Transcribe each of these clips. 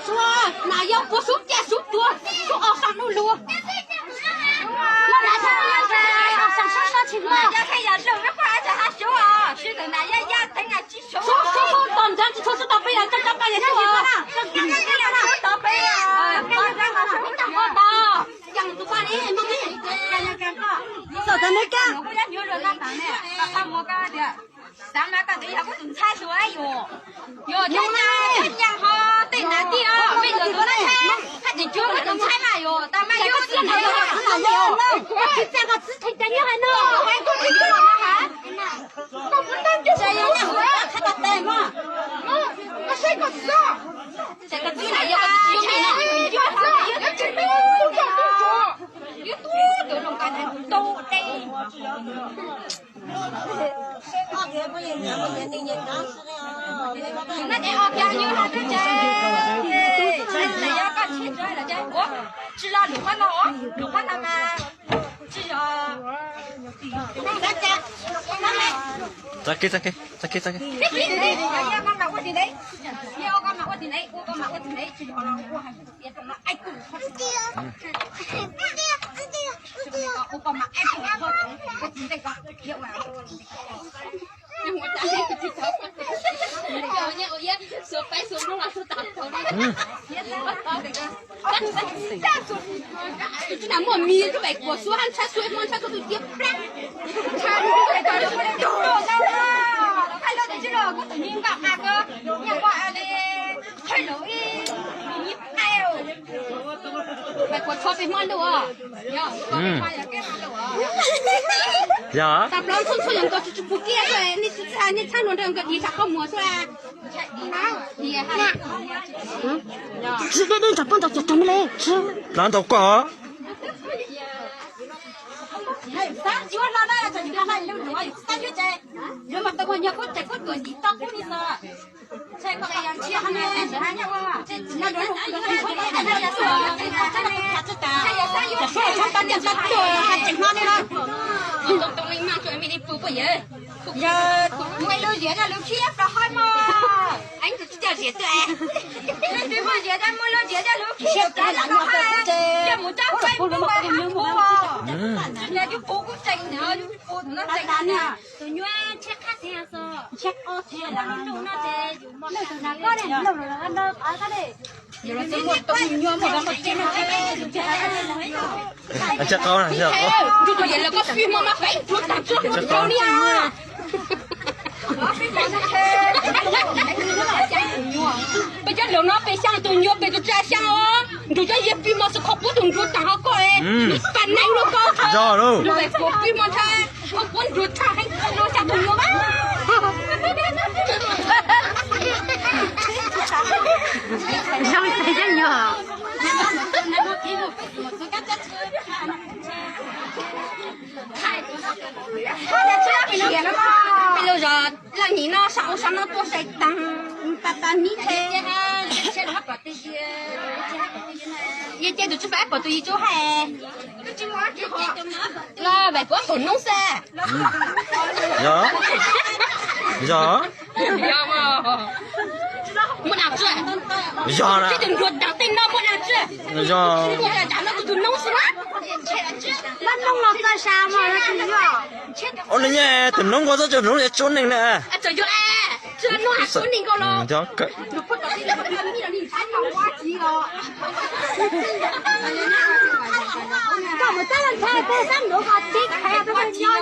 说哪要不数点数多，数二上路路。我来看看，上上上去嘛。要看要收的话，叫他收啊，收的那要等下去收。收到这样子，收到背啊，这把也收啊。收到背啊，收到。讲都把你妈咪，干好。手在那干。我要牛肉干饭呢，把我干的。咱们干对下我种菜说哎哟，哟，天娘好，对难的哦，为了多的菜，他就叫我种菜嘛哟，咱们有这个有哪有？这个只推荐你还能，还够推荐我还？我不能就这样了，看他带嘛，我谁个知道？这个最难要个有没呢？有啥？有个真没有讲有多这种感觉都得。那你好漂亮了，对不对？谁要干钱出来了？我知道你换了哦，你换了吗？知道。再给。要干嘛我的嘞？要干嘛我的嘞？我干嘛我的嘞？知道了，我还是别动了，爱顾他。我干嘛爱顾他？我只这个，别玩了。我打那个机头，我也说白说弄了说打头了，就那莫名就外国说喊吃水饭吃个都跌不啦，快乐的这个我等你干那个，你我的太容易，你哎呦，外国炒饭蛮多啊，要炒饭也给蛮多啊。呀。咱不能从人家就是不给出来，你唱弄这个地上好摸出来，厉害。吃的咋不到就怎么来吃？难道瓜？三就拿来这就拿溜溜，三就在，人们都讲要过这个多地当过的是，这个样子还没还没哇，这那人还有说他当年他多还正常的了，你懂懂你妈说没得不不人，呀，为了热了，天不好嘛，哎，你这叫热对，对不热的，没了热的，天不好，这没当官不管还不好，那就不过真的，就不能真的，就原切卡这样说，切哦切，那你种那这就没那个嘞，那啊个嘞。有了这么多牛么？咱们这么多，就这样了。这高了，这高。如果有那个水妈妈飞，我打住，我教你啊。不叫流浪白相，对牛白就这样哦。如果一比嘛是靠不动就打好高哎，你反来了高头。知道喽。如果我比嘛他，我滚住他还落下对牛吗？上面谁家牛啊？比如说，那你呢？上那多晒当，把米菜，吃了不对的，一点就吃饭不对就还。那外国很弄噻。呀。呀嘛。没拿吃。呀了。这种说当对那没拿吃。呀。咱那个就弄死了。那弄了干啥嘛？那个哦，人家等弄过这就弄来做那个。啊，这就哎，这弄还做那个咯。这个。就不到这个米了，你才搞挖机了。搞不到了，才不上路哈，这还要不要去路？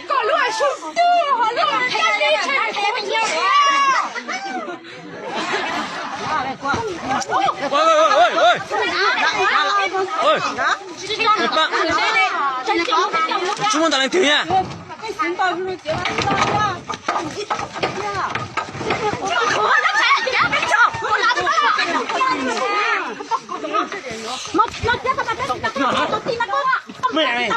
搞乱说对，好乱，家里才才不要啊！喂，中文打来听呀。没来。